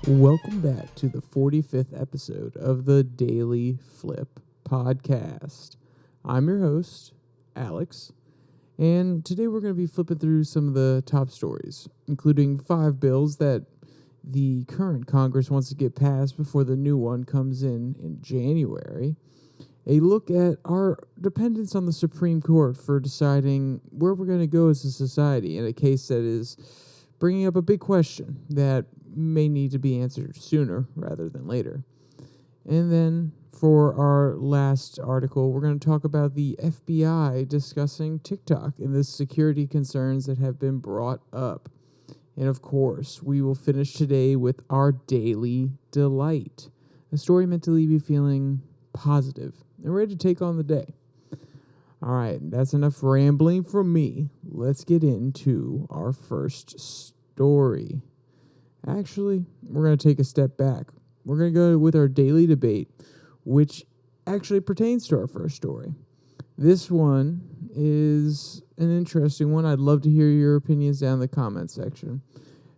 Welcome back to the 45th episode of the DailyFlip podcast. I'm your host, Alex, and today we're going to be flipping through some of the top stories, including 5 bills that the current Congress wants to get passed before the new one comes in January, a look at our dependence on the Supreme Court for deciding where we're going to go as a society in a case that is bringing up a big question that may need to be answered sooner rather than later. And then for our last article, we're going to talk about the FBI discussing TikTok and the security concerns that have been brought up. And of course, we will finish today with our daily delight, a story meant to leave you feeling positive and ready to take on the day. All right, that's enough rambling from me. Let's get into our first story. Actually, we're going to take a step back. We're going to go with our daily debate, which actually pertains to our first story. This one is an interesting one. I'd love to hear your opinions down in the comment section.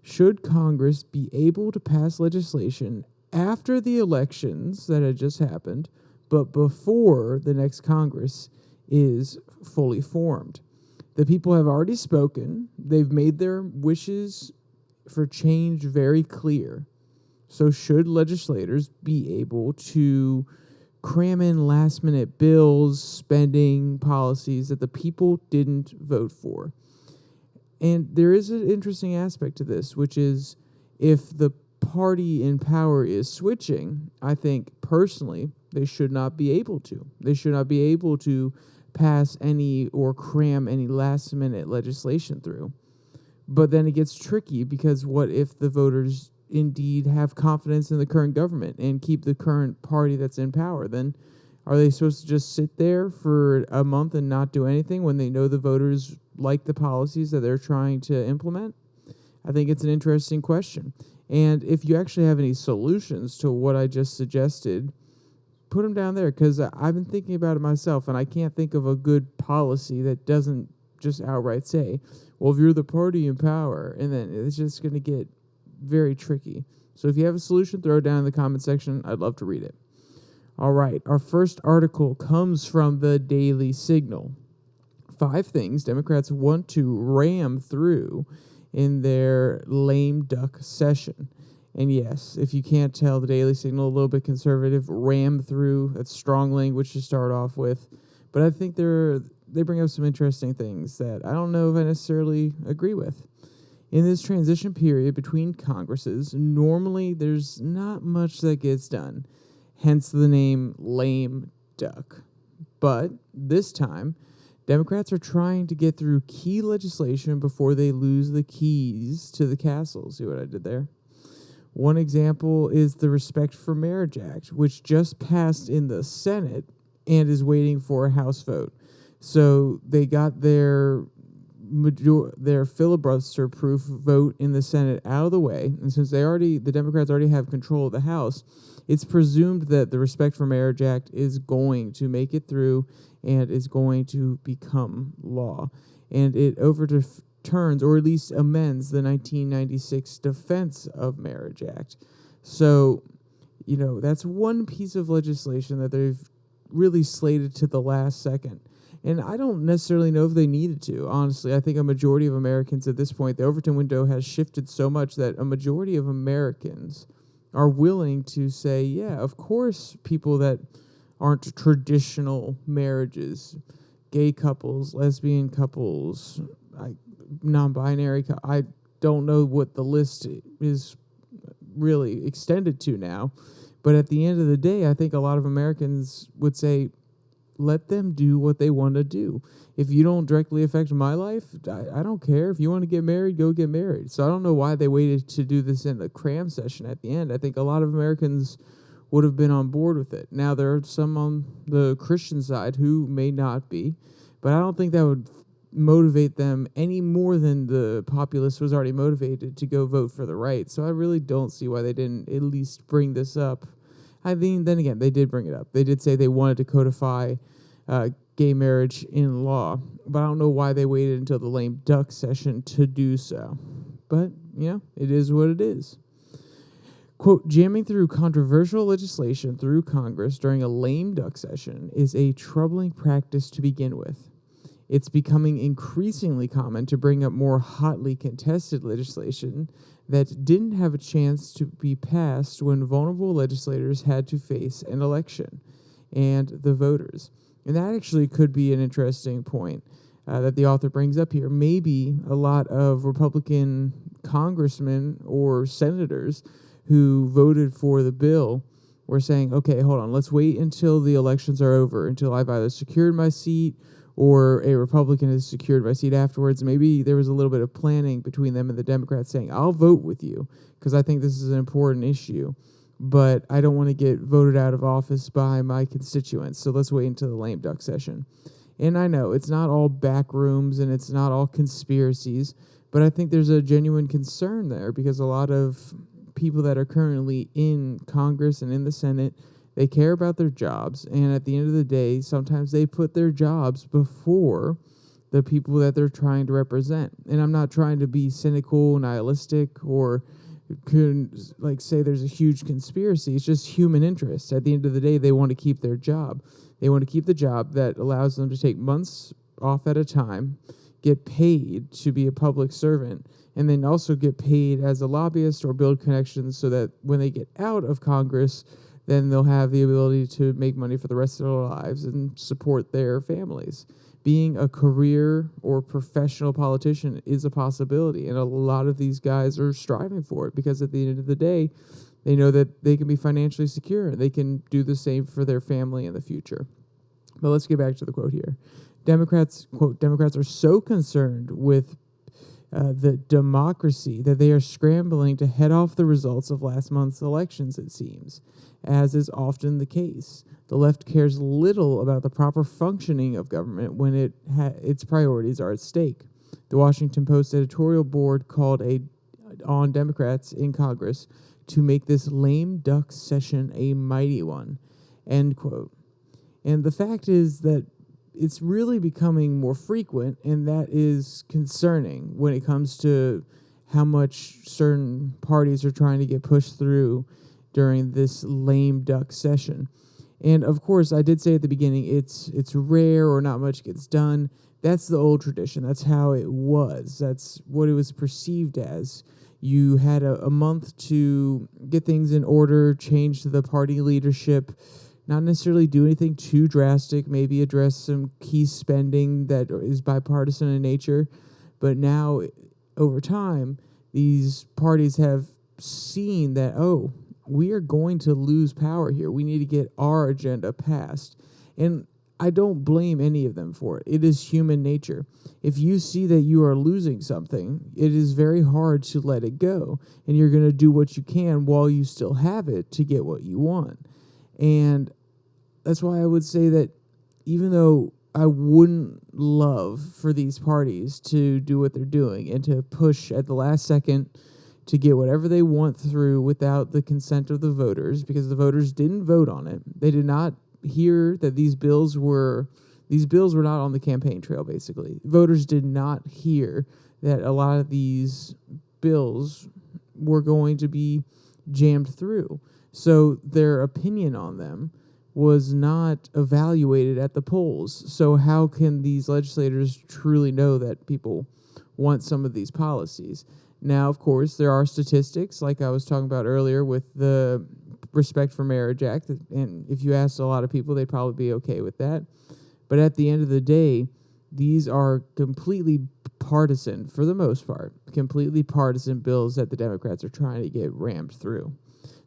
Should Congress be able to pass legislation after the elections that had just happened, but before the next Congress is fully formed? The people have already spoken. They've made their wishes for change very clear. So should legislators be able to cram in last-minute bills, spending policies that the people didn't vote for? And there is an interesting aspect to this, which is if the party in power is switching, I think personally they should not be able to. They should not be able to pass any or cram any last-minute legislation through. But then it gets tricky because what if the voters indeed have confidence in the current government and keep the current party that's in power? Then are they supposed to just sit there for a month and not do anything when they know the voters like the policies that they're trying to implement? I think it's an interesting question. And if you actually have any solutions to what I just suggested, put them down there, because I've been thinking about it myself, and I can't think of a good policy that doesn't just outright say, well, if you're the party in power, and then it's just going to get very tricky. So if you have a solution, throw it down in the comment section. I'd love to read it. All right, our first article comes from the Daily Signal. 5 things Democrats want to ram through in their lame duck session. And yes, if you can't tell, the Daily Signal, a little bit conservative, ram through. That's strong language to start off with. But I think they bring up some interesting things that I don't know if I necessarily agree with. In this transition period between Congresses, normally there's not much that gets done, hence the name lame duck. But this time, Democrats are trying to get through key legislation before they lose the keys to the castle. See what I did there? One example is the Respect for Marriage Act, which just passed in the Senate and is waiting for a House vote. So they got their filibuster-proof vote in the Senate out of the way, and since the Democrats already have control of the House, it's presumed that the Respect for Marriage Act is going to make it through and is going to become law. And it overturns, or at least amends, the 1996 Defense of Marriage Act. So, that's one piece of legislation that they've really slated to the last second. And I don't necessarily know if they needed to. Honestly, I think a majority of Americans at this point, the Overton window has shifted so much that a majority of Americans are willing to say, yeah, of course, people that aren't traditional marriages, gay couples, lesbian couples, non-binary, I don't know what the list is really extended to now. But at the end of the day, I think a lot of Americans would say, let them do what they want to do. If you don't directly affect my life, I don't care. If you want to get married, go get married. So I don't know why they waited to do this in the cram session at the end. I think a lot of Americans would have been on board with it. Now, there are some on the Christian side who may not be, but I don't think that would motivate them any more than the populace was already motivated to go vote for the right. So I really don't see why they didn't at least bring this up. I mean, then again, they did bring it up. They did say they wanted to codify gay marriage in law, but I don't know why they waited until the lame duck session to do so. But, it is what it is. Quote, jamming through controversial legislation through Congress during a lame duck session is a troubling practice to begin with. It's becoming increasingly common to bring up more hotly contested legislation that didn't have a chance to be passed when vulnerable legislators had to face an election and the voters. And that actually could be an interesting point that the author brings up here. Maybe a lot of Republican congressmen or senators who voted for the bill were saying, okay, hold on, let's wait until the elections are over, until I've either secured my seat or a Republican has secured my seat afterwards. Maybe there was a little bit of planning between them and the Democrats saying, I'll vote with you because I think this is an important issue, but I don't want to get voted out of office by my constituents. So let's wait until the lame duck session. And I know it's not all back rooms and it's not all conspiracies, but I think there's a genuine concern there because a lot of people that are currently in Congress and in the Senate, they care about their jobs. And at the end of the day, sometimes they put their jobs before the people that they're trying to represent. And I'm not trying to be cynical, nihilistic, or say there's a huge conspiracy. It's just human interest. At the end of the day, they want to keep their job. They want to keep the job that allows them to take months off at a time, get paid to be a public servant, and then also get paid as a lobbyist or build connections so that when they get out of Congress, then they'll have the ability to make money for the rest of their lives and support their families. Being a career or professional politician is a possibility, and a lot of these guys are striving for it because at the end of the day, they know that they can be financially secure and they can do the same for their family in the future. But let's get back to the quote here. Democrats, quote, Democrats are so concerned with the democracy that they are scrambling to head off the results of last month's elections, it seems, as is often the case. The left cares little about the proper functioning of government when its priorities are at stake. The Washington Post editorial board called on Democrats in Congress to make this lame duck session a mighty one, end quote. And the fact is that it's really becoming more frequent, and that is concerning when it comes to how much certain parties are trying to get pushed through during this lame duck session. And of course, I did say at the beginning, it's rare or not much gets done. That's the old tradition. That's how it was. That's what it was perceived as. You had a month to get things in order, change the party leadership, not necessarily do anything too drastic, maybe address some key spending that is bipartisan in nature. But now, over time, these parties have seen that, we are going to lose power here. We need to get our agenda passed. And I don't blame any of them for it. It is human nature. If you see that you are losing something, it is very hard to let it go. And you're going to do what you can while you still have it to get what you want. And that's why I would say that even though I wouldn't love for these parties to do what they're doing and to push at the last second to get whatever they want through without the consent of the voters, because the voters didn't vote on it. They did not hear that these bills were not on the campaign trail, basically. Voters did not hear that a lot of these bills were going to be jammed through. So their opinion on them was not evaluated at the polls. So how can these legislators truly know that people want some of these policies? Now, of course, there are statistics, like I was talking about earlier with the Respect for Marriage Act, and if you asked a lot of people, they'd probably be okay with that. But at the end of the day, these are completely partisan, for the most part, completely partisan bills that the Democrats are trying to get rammed through.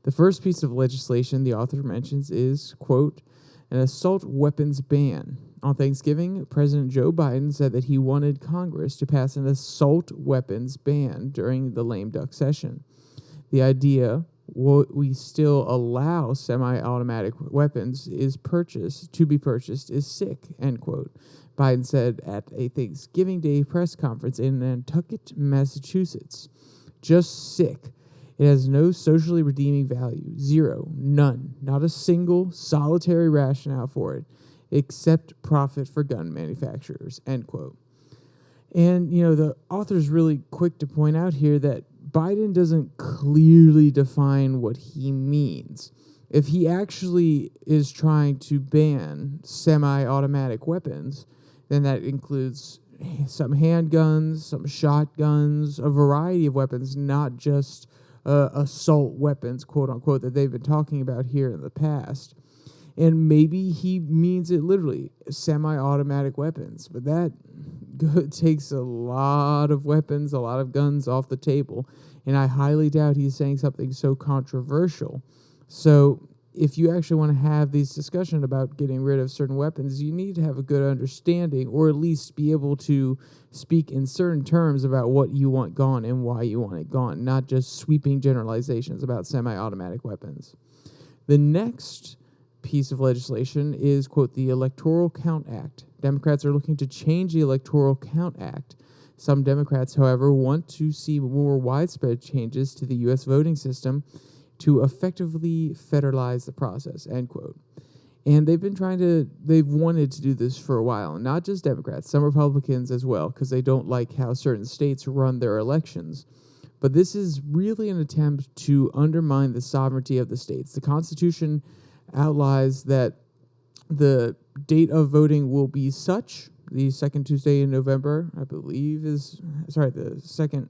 The first piece of legislation the author mentions is, quote, an assault weapons ban. On Thanksgiving, President Joe Biden said that he wanted Congress to pass an assault weapons ban during the lame duck session. The idea, we still allow semi-automatic weapons is is sick, end quote. Biden said at a Thanksgiving Day press conference in Nantucket, Massachusetts. Just sick. It has no socially redeeming value. Zero. None. Not a single solitary rationale for it, except profit for gun manufacturers, end quote. And, the author's really quick to point out here that Biden doesn't clearly define what he means. If he actually is trying to ban semi-automatic weapons, then that includes some handguns, some shotguns, a variety of weapons, not just assault weapons, quote unquote, that they've been talking about here in the past. And maybe he means it literally, semi-automatic weapons. But that takes a lot of weapons, a lot of guns off the table. And I highly doubt he's saying something so controversial. So if you actually want to have these discussions about getting rid of certain weapons, you need to have a good understanding, or at least be able to speak in certain terms about what you want gone and why you want it gone, not just sweeping generalizations about semi-automatic weapons. The next piece of legislation is, quote, the Electoral Count Act. Democrats are looking to change the Electoral Count Act. Some Democrats, however, want to see more widespread changes to the U.S. voting system to effectively federalize the process, end quote. And they've wanted to do this for a while, not just Democrats, some Republicans as well, because they don't like how certain states run their elections. But this is really an attempt to undermine the sovereignty of the states. The Constitution outlines that the date of voting will be such, the second Tuesday in November, the second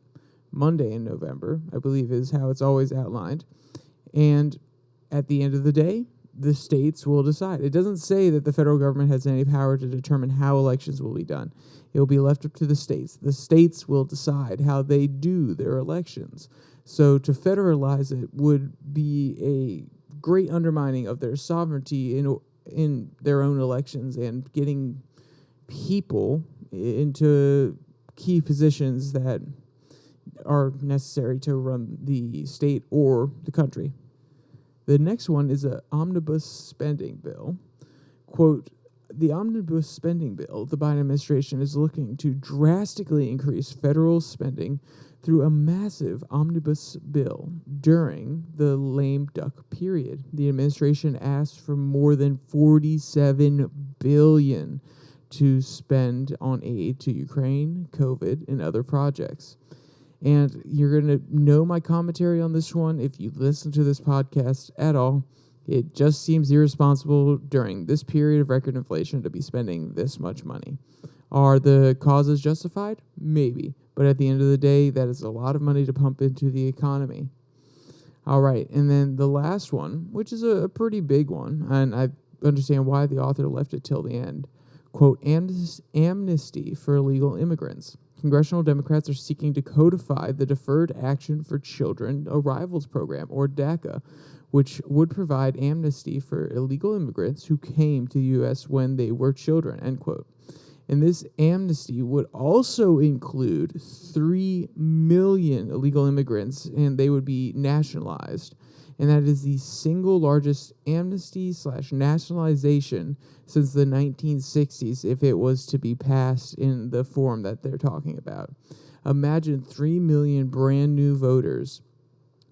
Monday in November, I believe is how it's always outlined. And at the end of the day, the states will decide. It doesn't say that the federal government has any power to determine how elections will be done. It will be left up to the states. The states will decide how they do their elections. So to federalize it would be a great undermining of their sovereignty in their own elections and getting people into key positions that are necessary to run the state or the country. The next one is an omnibus spending bill. Quote, the omnibus spending bill, the Biden administration is looking to drastically increase federal spending through a massive omnibus bill during the lame duck period. The administration asked for more than $47 billion to spend on aid to Ukraine, COVID, and other projects. And you're going to know my commentary on this one if you listen to this podcast at all. It just seems irresponsible during this period of record inflation to be spending this much money. Are the causes justified? Maybe. But at the end of the day, that is a lot of money to pump into the economy. All right. And then the last one, which is a pretty big one, and I understand why the author left it till the end. Quote, amnesty for illegal immigrants. Congressional Democrats are seeking to codify the Deferred Action for Children Arrivals Program, or DACA, which would provide amnesty for illegal immigrants who came to the U.S. when they were children, end quote. And this amnesty would also include 3 million illegal immigrants, and they would be nationalized. And that is the single largest amnesty/nationalization since the 1960s if it was to be passed in the form that they're talking about. Imagine 3 million brand new voters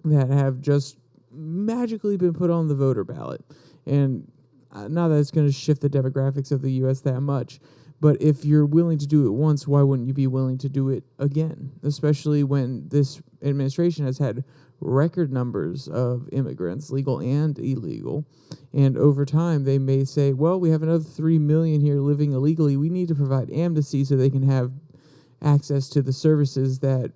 that have just magically been put on the voter ballot. And not that it's going to shift the demographics of the U.S. that much, but if you're willing to do it once, why wouldn't you be willing to do it again? Especially when this administration has had record numbers of immigrants, legal and illegal. And over time, they may say, well, we have another 3 million here living illegally. We need to provide amnesty so they can have access to the services that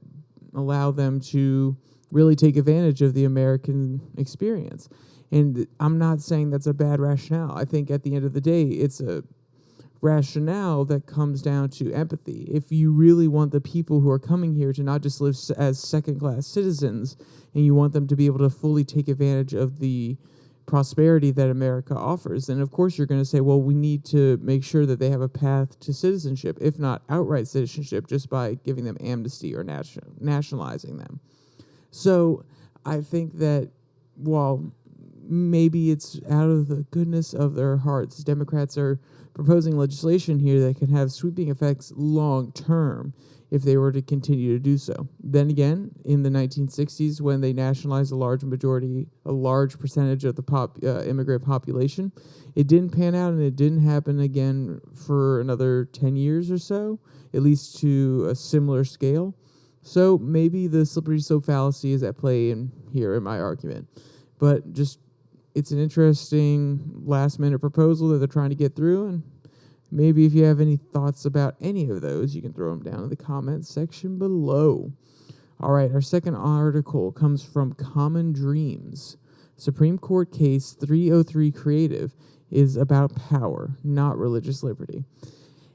allow them to really take advantage of the American experience. And I'm not saying that's a bad rationale. I think at the end of the day, it's a rationale that comes down to empathy. If you really want the people who are coming here to not just live as second-class citizens, and you want them to be able to fully take advantage of the prosperity that America offers, then of course you're going to say, well, we need to make sure that they have a path to citizenship, if not outright citizenship, just by giving them amnesty or nationalizing them. So I think that while maybe it's out of the goodness of their hearts, Democrats are proposing legislation here that can have sweeping effects long term if they were to continue to do so. Then again, in the 1960s, when they nationalized a large percentage of the immigrant population, it didn't pan out, and it didn't happen again for another 10 years or so, at least to a similar scale. So maybe the slippery slope fallacy is at play in my argument. But just, it's an interesting last-minute proposal that they're trying to get through, and maybe if you have any thoughts about any of those, you can throw them down in the comments section below. All right, our second article comes from Common Dreams. Supreme Court case 303 Creative is about power, not religious liberty.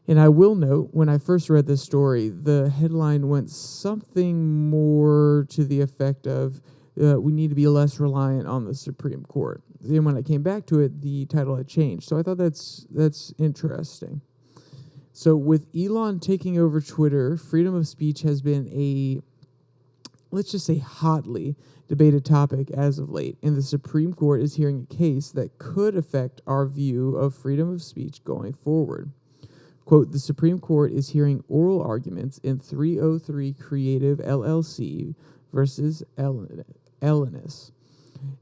And I will note, when I first read this story, the headline went something more to the effect of, we need to be less reliant on the Supreme Court. Then when I came back to it, the title had changed. So I thought that's interesting. So with Elon taking over Twitter, freedom of speech has been a, let's just say, hotly debated topic as of late. And the Supreme Court is hearing a case that could affect our view of freedom of speech going forward. Quote, the Supreme Court is hearing oral arguments in 303 Creative LLC versus Ellenis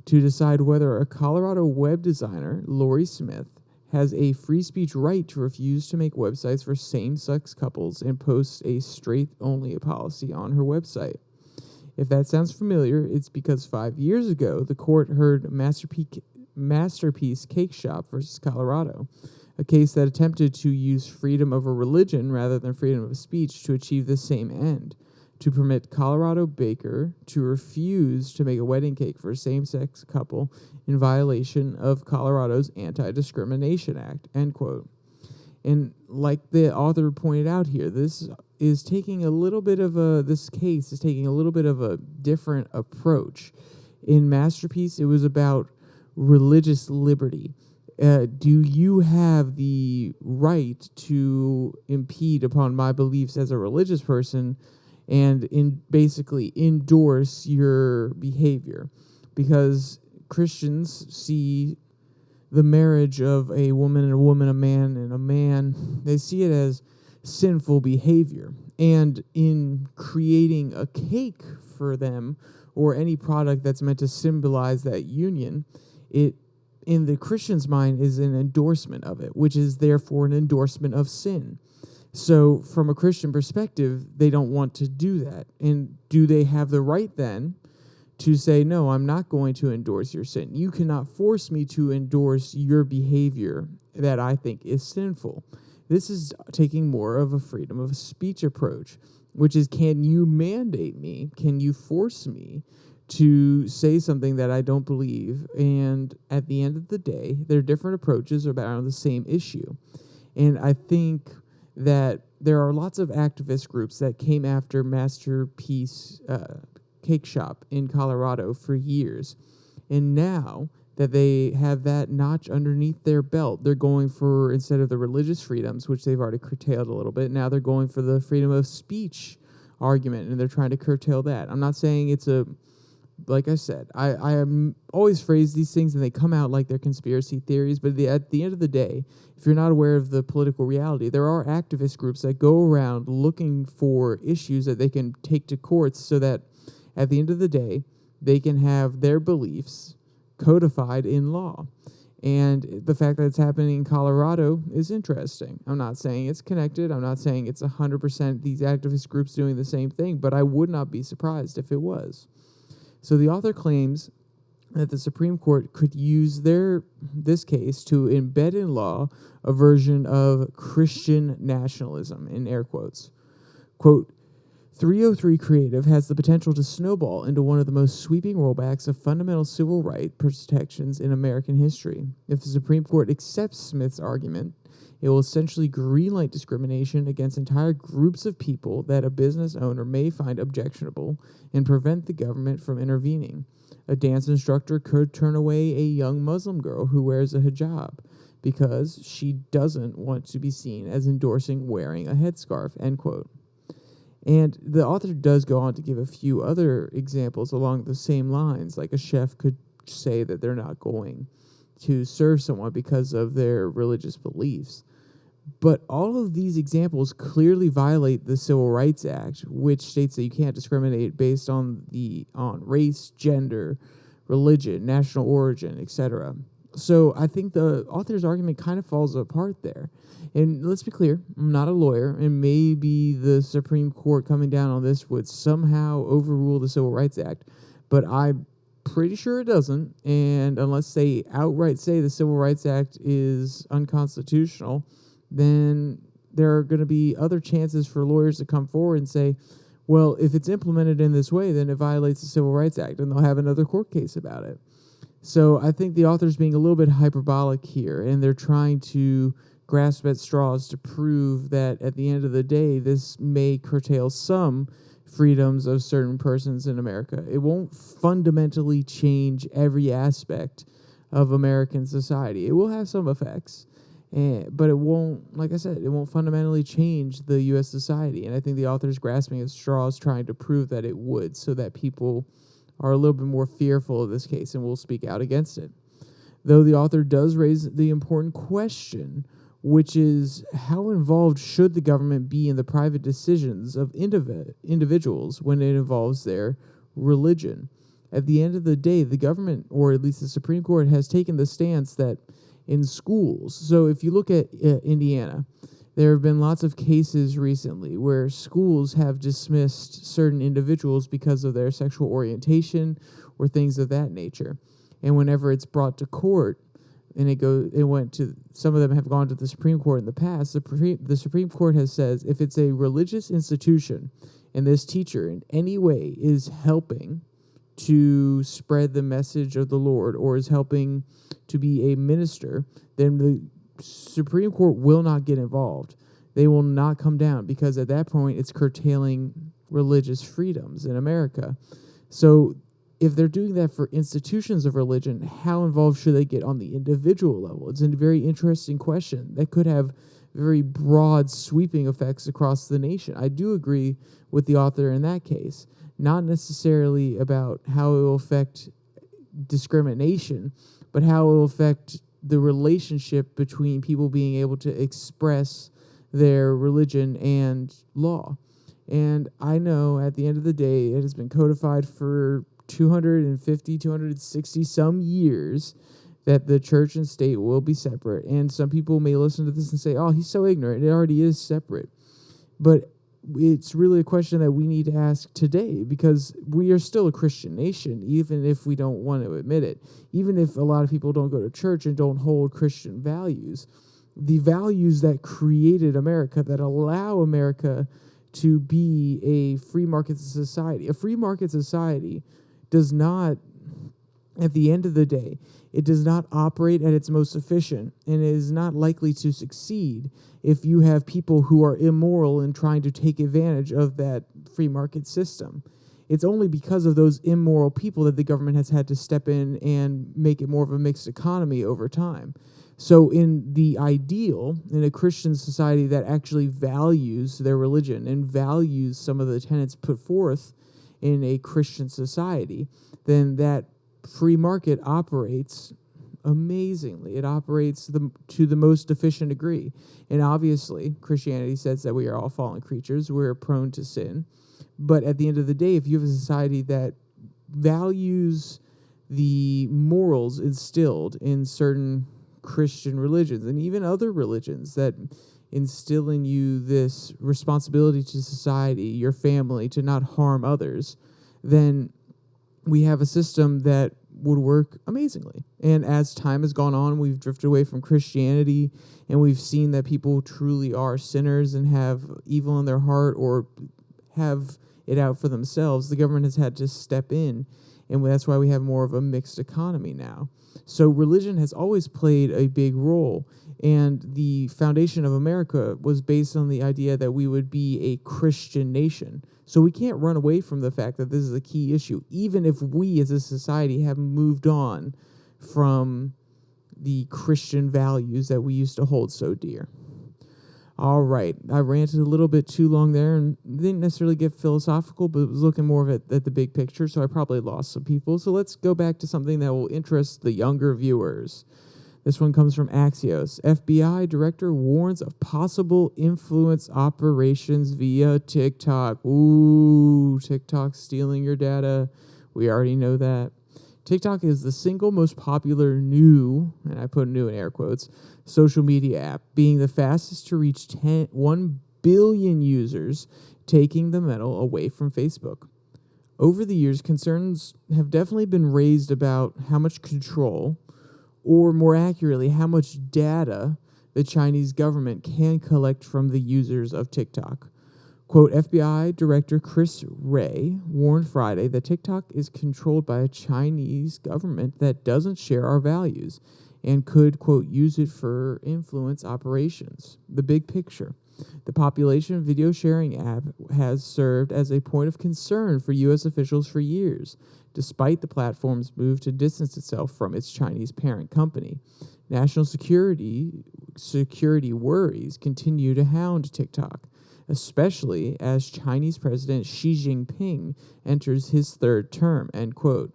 to decide whether a Colorado web designer, Lori Smith, has a free speech right to refuse to make websites for same-sex couples and post a straight-only policy on her website. If that sounds familiar, it's because 5 years ago, the court heard Masterpiece Cake Shop versus Colorado, a case that attempted to use freedom of a religion rather than freedom of speech to achieve the same end, to permit Colorado baker to refuse to make a wedding cake for a same-sex couple in violation of Colorado's Anti-Discrimination Act, end quote. And like the author pointed out here, this case is taking a little bit of a different approach. In Masterpiece, it was about religious liberty. Do you have the right to impede upon my beliefs as a religious person and basically endorse your behavior? Because Christians see the marriage of a woman and a man and a man, they see it as sinful behavior. And in creating a cake for them or any product that's meant to symbolize that union, it, in the Christian's mind, is an endorsement of it, which is therefore an endorsement of sin. So from a Christian perspective, they don't want to do that. And do they have the right then to say, no, I'm not going to endorse your sin? You cannot force me to endorse your behavior that I think is sinful. This is taking more of a freedom of speech approach, which is, can you mandate me? Can you force me to say something that I don't believe? And at the end of the day, there are different approaches about the same issue. And I think that there are lots of activist groups that came after Masterpiece Cake Shop in Colorado for years. And now that they have that notch underneath their belt, they're going for, instead of the religious freedoms, which they've already curtailed a little bit, now they're going for the freedom of speech argument, and they're trying to curtail that. I'm not saying it's a, like I said, I am always phrase these things and they come out like they're conspiracy theories, but at the end of the day, if you're not aware of the political reality, there are activist groups that go around looking for issues that they can take to courts so that at the end of the day, they can have their beliefs codified in law. And the fact that it's happening in Colorado is interesting. I'm not saying it's connected. I'm not saying it's 100% these activist groups doing the same thing, but I would not be surprised if it was. So the author claims that the Supreme Court could use this case to embed in law a version of Christian nationalism, in air quotes. Quote, 303 Creative has the potential to snowball into one of the most sweeping rollbacks of fundamental civil rights protections in American history. If the Supreme Court accepts Smith's argument, it will essentially greenlight discrimination against entire groups of people that a business owner may find objectionable and prevent the government from intervening. A dance instructor could turn away a young Muslim girl who wears a hijab because she doesn't want to be seen as endorsing wearing a headscarf, end quote. And the author does go on to give a few other examples along the same lines, like a chef could say that they're not going to serve someone because of their religious beliefs. But all of these examples clearly violate the Civil Rights Act, which states that you can't discriminate based on race, gender, religion, national origin, etc. So I think the author's argument kind of falls apart there. And let's be clear, I'm not a lawyer, and maybe the Supreme Court coming down on this would somehow overrule the Civil Rights Act, but I'm pretty sure it doesn't. And unless they outright say the Civil Rights Act is unconstitutional, then there are going to be other chances for lawyers to come forward and say, well, if it's implemented in this way, then it violates the Civil Rights Act, and they'll have another court case about it. So I think the author's being a little bit hyperbolic here, and they're trying to grasp at straws to prove that at the end of the day, this may curtail some freedoms of certain persons in America. It won't fundamentally change every aspect of American society. It will have some effects, but it won't, like I said, it won't fundamentally change the U.S. society. And I think the author's grasping at straws trying to prove that it would, so that people are a little bit more fearful of this case and will speak out against it. Though the author does raise the important question, which is how involved should the government be in the private decisions of individuals when it involves their religion? At the end of the day, the government, or at least the Supreme Court, has taken the stance that in schools, so if you look at Indiana, there have been lots of cases recently where schools have dismissed certain individuals because of their sexual orientation or things of that nature. And whenever it's brought to court, and some of them have gone to the Supreme Court in the past, the Supreme Court has said if it's a religious institution and this teacher in any way is helping to spread the message of the Lord or is helping to be a minister, then the Supreme Court will not get involved. They will not come down, because at that point it's curtailing religious freedoms in America. So if they're doing that for institutions of religion, how involved should they get on the individual level? It's a very interesting question that could have very broad, sweeping effects across the nation. I do agree with the author in that case, not necessarily about how it will affect discrimination, but how it will affect the relationship between people being able to express their religion and law. And I know at the end of the day, it has been codified for 250, 260 some years that the church and state will be separate. And some people may listen to this and say, oh, he's so ignorant. It already is separate. But it's really a question that we need to ask today, because we are still a Christian nation, even if we don't want to admit it. Even if a lot of people don't go to church and don't hold Christian values, the values that created America, that allow America to be a free market society. A free market society does not, at the end of the day, it does not operate at its most efficient, and it is not likely to succeed if you have people who are immoral and trying to take advantage of that free market system. It's only because of those immoral people that the government has had to step in and make it more of a mixed economy over time. So in the ideal, in a Christian society that actually values their religion and values some of the tenets put forth in a Christian society, then that free market operates amazingly. It operates to the most efficient degree. And obviously, Christianity says that we are all fallen creatures. We're prone to sin. But at the end of the day, if you have a society that values the morals instilled in certain Christian religions and even other religions that instill in you this responsibility to society, your family, to not harm others, then we have a system that would work amazingly. And as time has gone on, we've drifted away from Christianity, and we've seen that people truly are sinners and have evil in their heart or have it out for themselves. The government has had to step in, and that's why we have more of a mixed economy now. So religion has always played a big role, and the foundation of America was based on the idea that we would be a Christian nation. So we can't run away from the fact that this is a key issue, even if we as a society have moved on from the Christian values that we used to hold so dear. All right, I ranted a little bit too long there and didn't necessarily get philosophical, but was looking more of it at the big picture, so I probably lost some people. So let's go back to something that will interest the younger viewers. This one comes from Axios. FBI director warns of possible influence operations via TikTok. Ooh, TikTok stealing your data. We already know that. TikTok is the single most popular new, and I put new in air quotes, social media app, being the fastest to reach 1 billion users, taking the medal away from Facebook. Over the years, concerns have definitely been raised about how much control, or more accurately, how much data the Chinese government can collect from the users of TikTok. Quote, FBI Director Chris Wray warned Friday that TikTok is controlled by a Chinese government that doesn't share our values and could, quote, use it for influence operations. The big picture. The population video sharing app has served as a point of concern for U.S. officials for years, despite the platform's move to distance itself from its Chinese parent company. National security worries continue to hound TikTok, especially as Chinese President Xi Jinping enters his third term, end quote.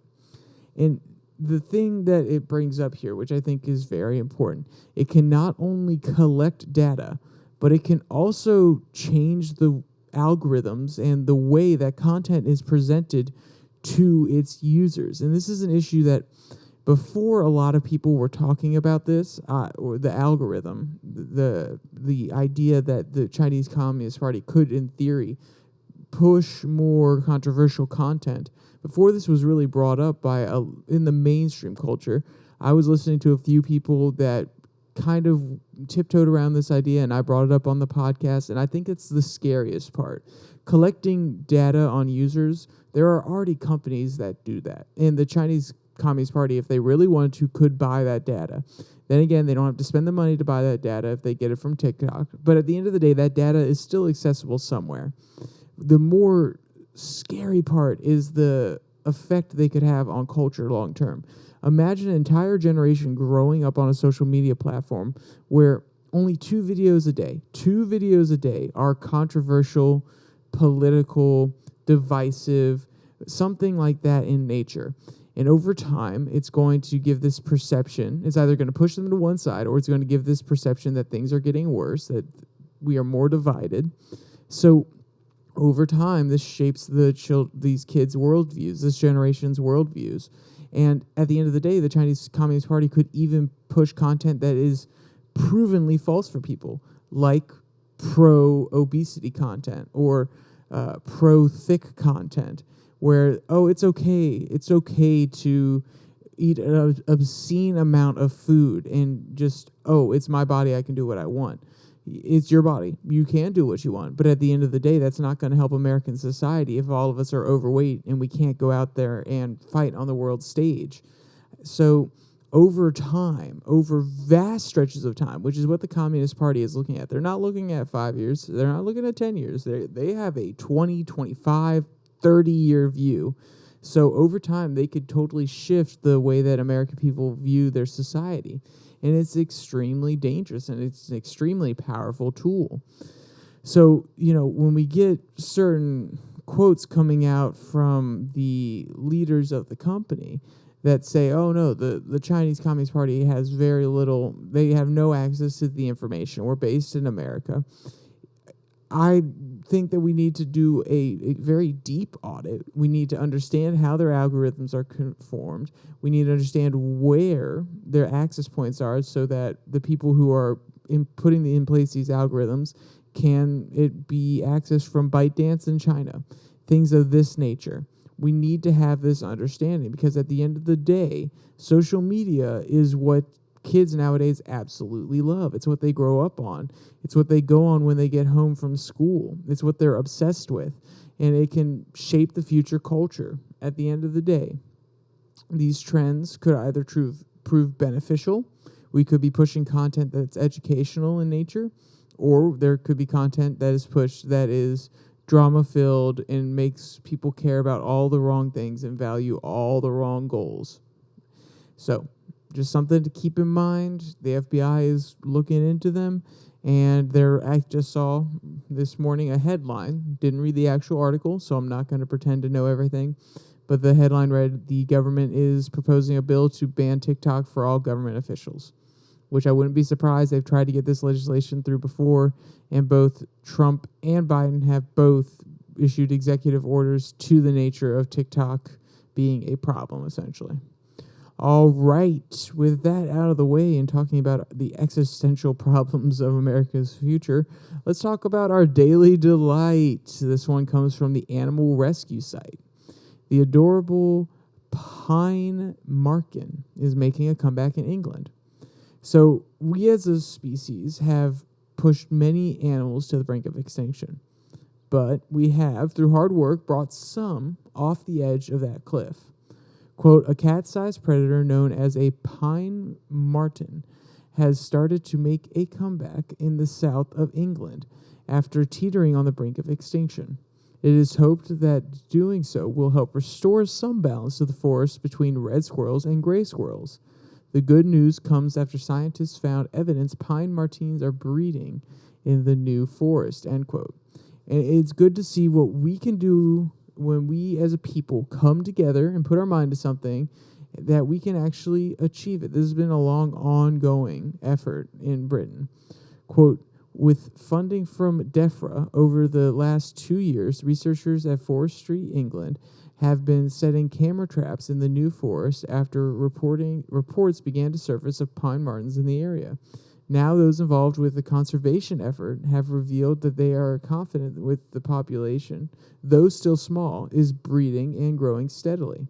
And the thing that it brings up here, which I think is very important, it can not only collect data, but it can also change the algorithms and the way that content is presented to its users. And this is an issue that before a lot of people were talking about this, or the algorithm, the idea that the Chinese Communist Party could, in theory, push more controversial content. Before this was really brought up in the mainstream culture, I was listening to a few people that kind of tiptoed around this idea, and I brought it up on the podcast, and I think it's the scariest part. Collecting data on users, there are already companies that do that, and the Chinese Communist Party, if they really wanted to, could buy that data. Then again, they don't have to spend the money to buy that data if they get it from TikTok, but at the end of the day, that data is still accessible somewhere. The more scary part is the effect they could have on culture long term. Imagine an entire generation growing up on a social media platform where only two videos a day are controversial, political, divisive, something like that in nature. And over time, it's going to give this perception. It's either going to push them to one side, or it's going to give this perception that things are getting worse, that we are more divided. So over time, this shapes these kids' worldviews, this generation's worldviews. And at the end of the day, the Chinese Communist Party could even push content that is provenly false for people, like pro-obesity content or pro-thick content, where, it's okay to eat an obscene amount of food and just, it's my body, I can do what I want. It's your body. You can do what you want. But at the end of the day, that's not going to help American society if all of us are overweight and we can't go out there and fight on the world stage. So over time, over vast stretches of time, which is what the Communist Party is looking at. They're not looking at 5 years. They're not looking at 10 years. They have a 20, 25, 30-year view. So over time, they could totally shift the way that American people view their society. And it's extremely dangerous, and it's an extremely powerful tool. So, when we get certain quotes coming out from the leaders of the company that say, oh, no, the Chinese Communist Party has very little, they have no access to the information. We're based in America. I think that we need to do a very deep audit. We need to understand how their algorithms are conformed. We need to understand where their access points are so that the people who are putting in place these algorithms can it be accessed from ByteDance in China, things of this nature. We need to have this understanding because at the end of the day, social media is what kids nowadays absolutely love. It's what they grow up on. It's what they go on when they get home from school. It's what they're obsessed with. And it can shape the future culture. At the end of the day, these trends could either prove beneficial. We could be pushing content that's educational in nature, or there could be content that is pushed that is drama-filled and makes people care about all the wrong things and value all the wrong goals. So, just something to keep in mind. The FBI is looking into them, and I just saw this morning a headline. Didn't read the actual article, so I'm not going to pretend to know everything. But the headline read, the government is proposing a bill to ban TikTok for all government officials, which I wouldn't be surprised. They've tried to get this legislation through before, and both Trump and Biden have both issued executive orders to the nature of TikTok being a problem, essentially. All right, with that out of the way and talking about the existential problems of America's future, let's talk about our daily delight. This one comes from the animal rescue site. The adorable pine marten is making a comeback in England. So we as a species have pushed many animals to the brink of extinction, but we have, through hard work, brought some off the edge of that cliff. Quote, a cat-sized predator known as a pine marten has started to make a comeback in the south of England after teetering on the brink of extinction. It is hoped that doing so will help restore some balance to the forest between red squirrels and gray squirrels. The good news comes after scientists found evidence pine martens are breeding in the new forest, end quote. And it's good to see what we can do when we as a people come together and put our mind to something, that we can actually achieve it. This has been a long, ongoing effort in Britain. Quote, with funding from DEFRA over the last 2 years, researchers at Forestry England have been setting camera traps in the new forest after reports began to surface of pine martens in the area. Now those involved with the conservation effort have revealed that they are confident with the population, though still small, is breeding and growing steadily.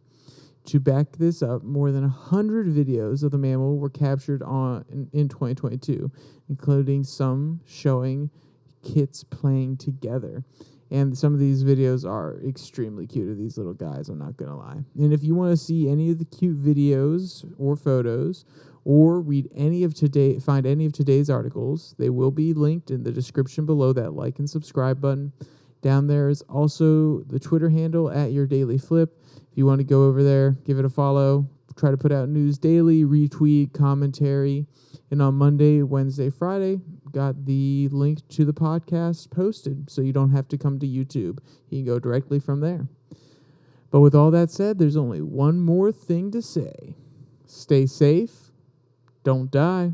To back this up, more than 100 videos of the mammal were captured in 2022, including some showing kits playing together. And some of these videos are extremely cute of these little guys, I'm not going to lie. And if you want to see any of the cute videos or photos, or find any of today's articles, they will be linked in the description below that like and subscribe button. Down there is also the Twitter handle at your DailyFlip. If you want to go over there, give it a follow. Try to put out news daily, retweet, commentary. And on Monday, Wednesday, Friday, got the link to the podcast posted, so you don't have to come to YouTube. You can go directly from there. But with all that said, there's only one more thing to say. Stay safe. Don't die.